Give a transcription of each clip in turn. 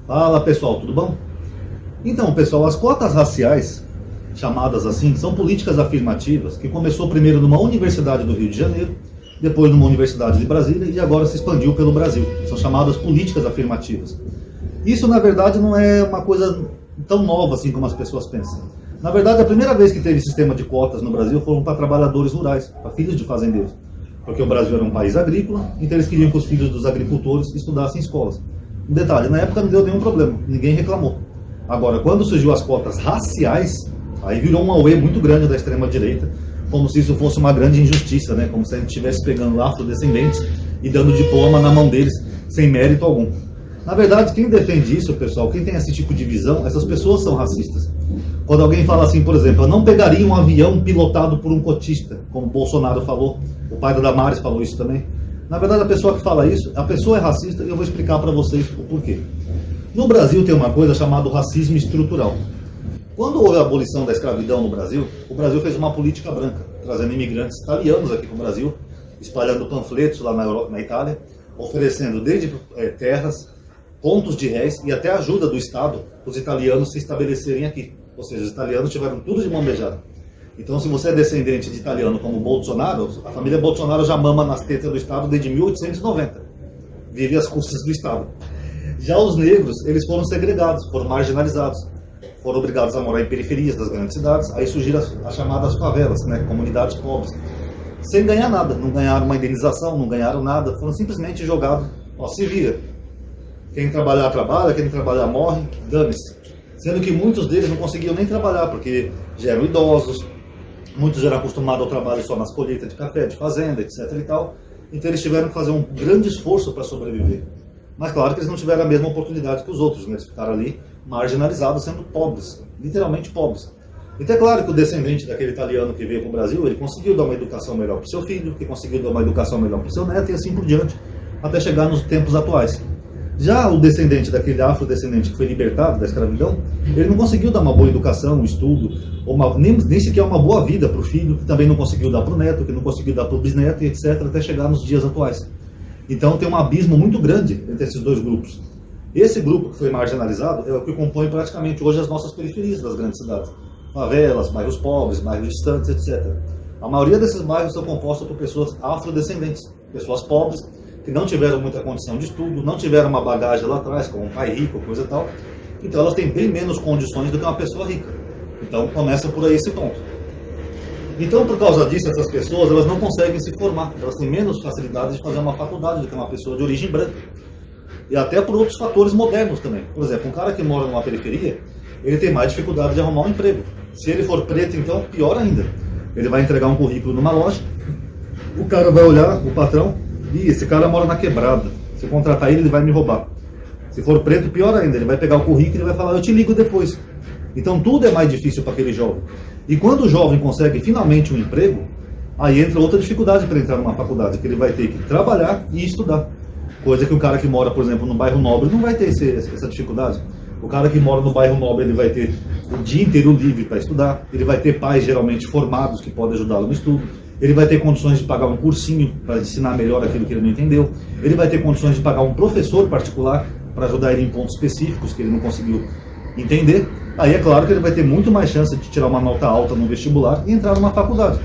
Fala pessoal, tudo bom? Então pessoal, as cotas raciais, chamadas assim, são políticas afirmativas que começou primeiro numa universidade do Rio de Janeiro, depois numa universidade de Brasília e agora se expandiu pelo Brasil. São chamadas políticas afirmativas. Isso na verdade não é uma coisa tão nova assim como as pessoas pensam. Na verdade, a primeira vez que teve sistema de cotas no Brasil foram para trabalhadores rurais, para filhos de fazendeiros. Porque o Brasil era um país agrícola, então eles queriam que os filhos dos agricultores estudassem em escolas. Um detalhe, na época não deu nenhum problema, ninguém reclamou. Agora, quando surgiu as cotas raciais, aí virou um auê muito grande da extrema-direita, como se isso fosse uma grande injustiça, né? Como se a gente estivesse pegando afrodescendentes e dando diploma na mão deles, sem mérito algum. Na verdade, quem defende isso, pessoal, quem tem esse tipo de visão, essas pessoas são racistas. Quando alguém fala assim, por exemplo, eu não pegaria um avião pilotado por um cotista, como o Bolsonaro falou, o pai da Damares falou isso também. Na verdade, a pessoa que fala isso, a pessoa é racista e eu vou explicar para vocês o porquê. No Brasil tem uma coisa chamada racismo estrutural. Quando houve a abolição da escravidão no Brasil, o Brasil fez uma política branca, trazendo imigrantes italianos aqui para o Brasil, espalhando panfletos lá na Itália, oferecendo desde terras, contos de réis e até ajuda do Estado para os italianos se estabelecerem aqui. Ou seja, os italianos tiveram tudo de mão beijada. Então, se você é descendente de italiano como Bolsonaro, a família Bolsonaro já mama nas tetas do Estado desde 1890. Vive às custas do Estado. Já os negros, eles foram segregados, foram marginalizados. Foram obrigados a morar em periferias das grandes cidades. Aí surgiram as chamadas favelas, né, comunidades pobres. Sem ganhar nada. Não ganharam uma indenização, não ganharam nada. Foram simplesmente jogados. Ó, se vira. Quem trabalhar, trabalha. Quem não trabalhar, morre. Dane-se. Sendo que muitos deles não conseguiam nem trabalhar, porque já eram idosos. Muitos eram acostumados ao trabalho só nas colheitas de café, de fazenda, etc. e tal. Então eles tiveram que fazer um grande esforço para sobreviver. Mas claro que eles não tiveram a mesma oportunidade que os outros, né? Eles ficaram ali marginalizados, sendo pobres, literalmente pobres. Então é claro que o descendente daquele italiano que veio para o Brasil, ele conseguiu dar uma educação melhor para o seu filho, que conseguiu dar uma educação melhor para o seu neto e assim por diante, até chegar nos tempos atuais. Já o descendente daquele afrodescendente que foi libertado da escravidão, ele não conseguiu dar uma boa educação, um estudo, ou nem sequer uma boa vida para o filho, que também não conseguiu dar para o neto, que não conseguiu dar para o bisneto, etc., até chegar nos dias atuais. Então tem um abismo muito grande entre esses dois grupos. Esse grupo que foi marginalizado é o que compõe praticamente hoje as nossas periferias das grandes cidades. Favelas, bairros pobres, bairros distantes, etc. A maioria desses bairros são compostos por pessoas afrodescendentes, pessoas pobres, que não tiveram muita condição de estudo, não tiveram uma bagagem lá atrás, como um pai rico, coisa e tal. Então elas têm bem menos condições do que uma pessoa rica. Então começa por aí esse ponto. Então, por causa disso, essas pessoas elas não conseguem se formar. Elas têm menos facilidade de fazer uma faculdade do que uma pessoa de origem branca. E até por outros fatores modernos também. Por exemplo, um cara que mora numa periferia, ele tem mais dificuldade de arrumar um emprego. Se ele for preto, então, pior ainda. Ele vai entregar um currículo numa loja, o cara vai olhar, o patrão, e esse cara mora na quebrada. Se eu contratar ele, ele vai me roubar. Se for preto, pior ainda. Ele vai pegar o currículo e vai falar, eu te ligo depois. Então tudo é mais difícil para aquele jovem. E quando o jovem consegue finalmente um emprego, aí entra outra dificuldade para entrar numa faculdade, que ele vai ter que trabalhar e estudar. Coisa que o cara que mora, por exemplo, no bairro nobre não vai ter essa dificuldade. O cara que mora no bairro nobre, ele vai ter o dia inteiro livre para estudar, ele vai ter pais geralmente formados que podem ajudá-lo no estudo, ele vai ter condições de pagar um cursinho para ensinar melhor aquilo que ele não entendeu, ele vai ter condições de pagar um professor particular para ajudar ele em pontos específicos que ele não conseguiu entender. Aí é claro que ele vai ter muito mais chance de tirar uma nota alta no vestibular e entrar numa faculdade.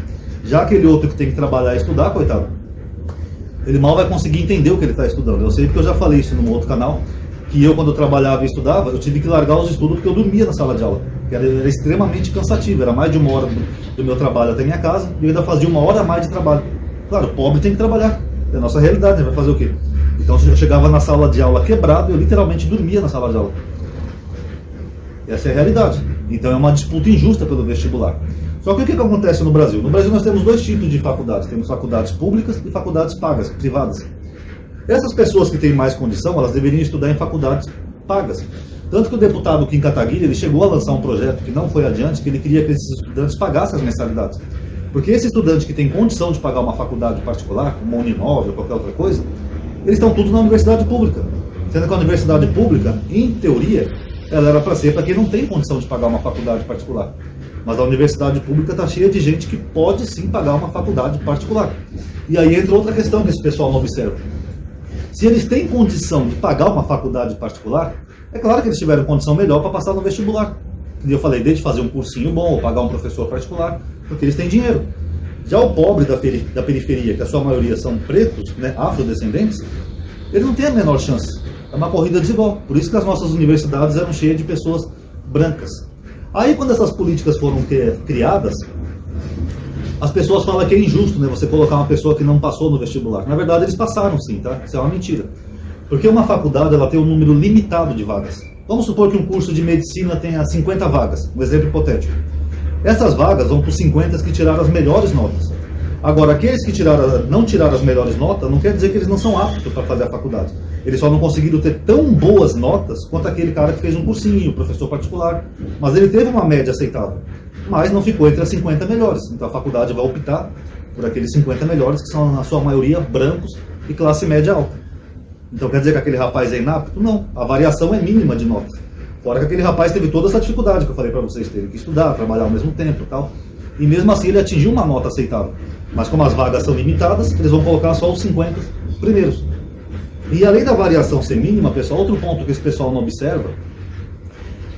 Já aquele outro que tem que trabalhar e estudar, coitado, ele mal vai conseguir entender o que ele está estudando. Eu sei porque eu já falei isso num outro canal, que eu quando eu trabalhava e estudava, eu tive que largar os estudos porque eu dormia na sala de aula. Que era extremamente cansativo, era mais de uma hora do meu trabalho até minha casa, e eu ainda fazia uma hora a mais de trabalho. Claro, pobre tem que trabalhar, é a nossa realidade, vai fazer o quê? Então eu chegava na sala de aula quebrado, eu literalmente dormia na sala de aula. Essa é a realidade. Então é uma disputa injusta pelo vestibular. Só que o que acontece no Brasil? No Brasil nós temos dois tipos de faculdades. Temos faculdades públicas e faculdades pagas, privadas. Essas pessoas que têm mais condição, elas deveriam estudar em faculdades pagas. Tanto que o deputado Kim Kataguiri, ele chegou a lançar um projeto que não foi adiante, que ele queria que esses estudantes pagassem as mensalidades. Porque esse estudante que tem condição de pagar uma faculdade particular, como uma Uninove ou qualquer outra coisa, eles estão todos na universidade pública. Sendo que a universidade pública, em teoria, ela era para ser para quem não tem condição de pagar uma faculdade particular. Mas a universidade pública está cheia de gente que pode sim pagar uma faculdade particular. E aí entra outra questão que esse pessoal não observa. Se eles têm condição de pagar uma faculdade particular, É claro que eles tiveram condição melhor para passar no vestibular. E eu falei, desde fazer um cursinho bom, ou pagar um professor particular, porque eles têm dinheiro. Já o pobre da periferia, que a sua maioria são pretos, né, afrodescendentes, ele não tem a menor chance. É uma corrida desigual. Por isso que as nossas universidades eram cheias de pessoas brancas. Aí, quando essas políticas foram criadas, as pessoas falam que é injusto, né, você colocar uma pessoa que não passou no vestibular. Na verdade, eles passaram sim, tá? Isso é uma mentira. Porque uma faculdade, ela tem um número limitado de vagas. Vamos supor que um curso de medicina tenha 50 vagas, um exemplo hipotético. Essas vagas vão para os 50 que tiraram as melhores notas. Agora, aqueles que não tiraram as melhores notas, não quer dizer que eles não são aptos para fazer a faculdade. Eles só não conseguiram ter tão boas notas quanto aquele cara que fez um cursinho, professor particular. Mas ele teve uma média aceitável, mas não ficou entre as 50 melhores. Então a faculdade vai optar por aqueles 50 melhores, que são, na sua maioria, brancos e classe média alta. Então quer dizer que aquele rapaz é inapto? Não. A variação é mínima de notas. Fora que aquele rapaz teve toda essa dificuldade que eu falei para vocês, teve que estudar, trabalhar ao mesmo tempo e tal. E mesmo assim ele atingiu uma nota aceitável. Mas como as vagas são limitadas, eles vão colocar só os 50 primeiros. E além da variação ser mínima, pessoal, outro ponto que esse pessoal não observa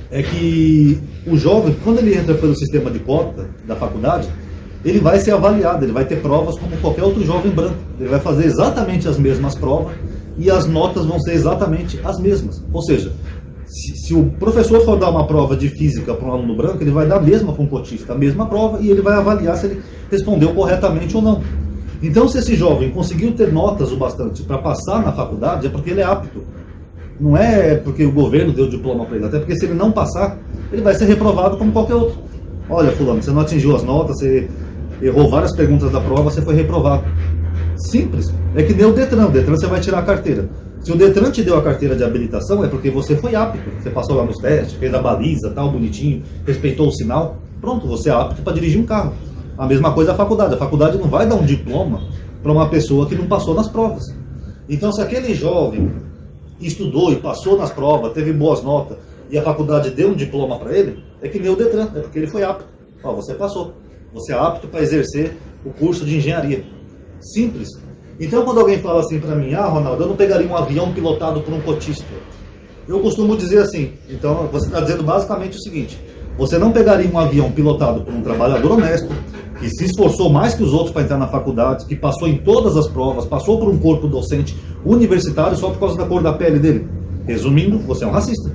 é que o jovem, quando ele entra pelo sistema de cota da faculdade, ele vai ser avaliado, ele vai ter provas como qualquer outro jovem branco. Ele vai fazer exatamente as mesmas provas e as notas vão ser exatamente as mesmas. Ou seja, se o professor for dar uma prova de física para um aluno branco, ele vai dar a mesma para um cotista, a mesma prova, e ele vai avaliar se ele respondeu corretamente ou não. Então, se esse jovem conseguiu ter notas o bastante para passar na faculdade, é porque ele é apto. Não é porque o governo deu o diploma para ele, até porque se ele não passar, ele vai ser reprovado como qualquer outro. Olha, fulano, você não atingiu as notas, você errou várias perguntas da prova, você foi reprovado. Simples. É que nem o Detran. O Detran você vai tirar a carteira. Se o Detran te deu a carteira de habilitação, é porque você foi apto. Você passou lá nos testes, fez a baliza, tal, bonitinho, respeitou o sinal. Pronto, você é apto para dirigir um carro. A mesma coisa a faculdade. A faculdade não vai dar um diploma para uma pessoa que não passou nas provas. Então, se aquele jovem estudou e passou nas provas, teve boas notas, e a faculdade deu um diploma para ele, é que nem o Detran, é porque ele foi apto. Ó, você passou. Você é apto para exercer o curso de engenharia. Simples. Então, quando alguém fala assim para mim, Ronaldo, eu não pegaria um avião pilotado por um cotista. Eu costumo dizer assim, então você está dizendo basicamente o seguinte, você não pegaria um avião pilotado por um trabalhador honesto, que se esforçou mais que os outros para entrar na faculdade, que passou em todas as provas, passou por um corpo docente universitário só por causa da cor da pele dele. Resumindo, você é um racista.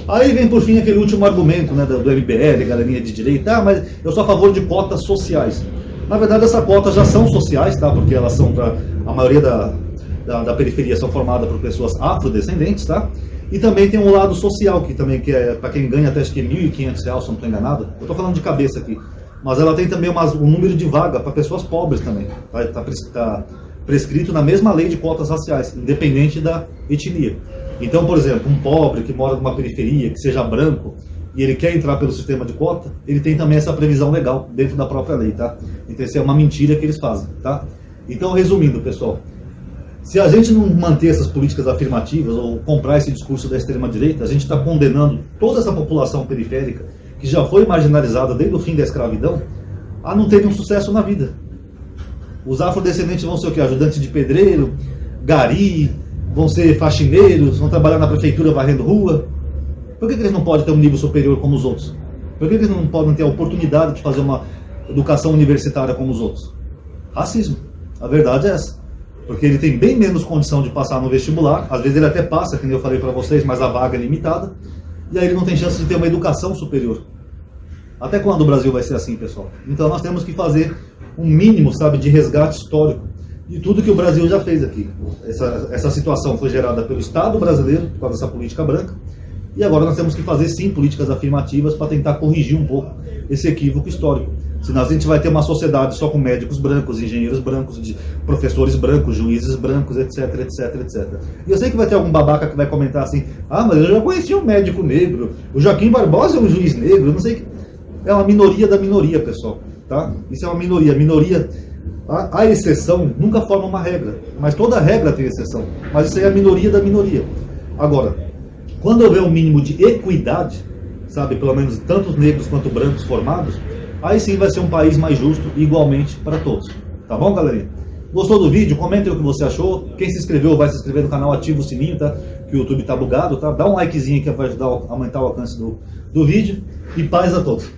Aí vem por fim aquele último argumento, né, do MBL, galerinha de direita, mas eu sou a favor de cotas sociais. Na verdade, essas cotas já são sociais, tá? Porque elas são para a maioria da periferia são formadas por pessoas afrodescendentes, tá? E também tem um lado social, que é para quem ganha até acho que R$1.500, se eu não estou enganado. Eu estou falando de cabeça aqui. Mas ela tem também um número de vaga para pessoas pobres também. Tá prescrito na mesma lei de cotas raciais, independente da etnia. Então, por exemplo, um pobre que mora numa periferia, que seja branco, e ele quer entrar pelo sistema de cota, ele tem também essa previsão legal dentro da própria lei, tá? Então isso é uma mentira que eles fazem, tá? Então, resumindo, pessoal, se a gente não manter essas políticas afirmativas ou comprar esse discurso da extrema-direita, a gente está condenando toda essa população periférica, que já foi marginalizada desde o fim da escravidão, a não ter um sucesso na vida. Os afrodescendentes vão ser o quê? Ajudantes de pedreiro, gari, vão ser faxineiros, vão trabalhar na prefeitura varrendo rua. Por que eles não podem ter um nível superior como os outros? Por que eles não podem ter a oportunidade de fazer uma educação universitária como os outros? Racismo. A verdade é essa. Porque ele tem bem menos condição de passar no vestibular. Às vezes ele até passa, como eu falei para vocês, mas a vaga é limitada. E aí ele não tem chance de ter uma educação superior. Até quando o Brasil vai ser assim, pessoal? Então nós temos que fazer um mínimo, sabe, de resgate histórico de tudo que o Brasil já fez aqui. Essa situação foi gerada pelo Estado brasileiro, por causa dessa política branca. E agora nós temos que fazer, sim, políticas afirmativas para tentar corrigir um pouco esse equívoco histórico. Senão a gente vai ter uma sociedade só com médicos brancos, engenheiros brancos, professores brancos, juízes brancos, etc, etc, etc. E eu sei que vai ter algum babaca que vai comentar assim, mas eu já conheci um médico negro, o Joaquim Barbosa é um juiz negro, eu não sei. É uma minoria da minoria, pessoal. Tá? Isso é uma minoria. Minoria, a exceção nunca forma uma regra, mas toda regra tem exceção. Mas isso aí é a minoria da minoria. Agora, quando houver um mínimo de equidade, sabe, pelo menos tanto negros quanto brancos formados, aí sim vai ser um país mais justo, igualmente para todos. Tá bom, galerinha? Gostou do vídeo? Comenta aí o que você achou. Quem se inscreveu vai se inscrever no canal, ativa o sininho, tá? Que que o YouTube tá bugado, tá? Dá um likezinho que vai ajudar a aumentar o alcance do vídeo. E paz a todos.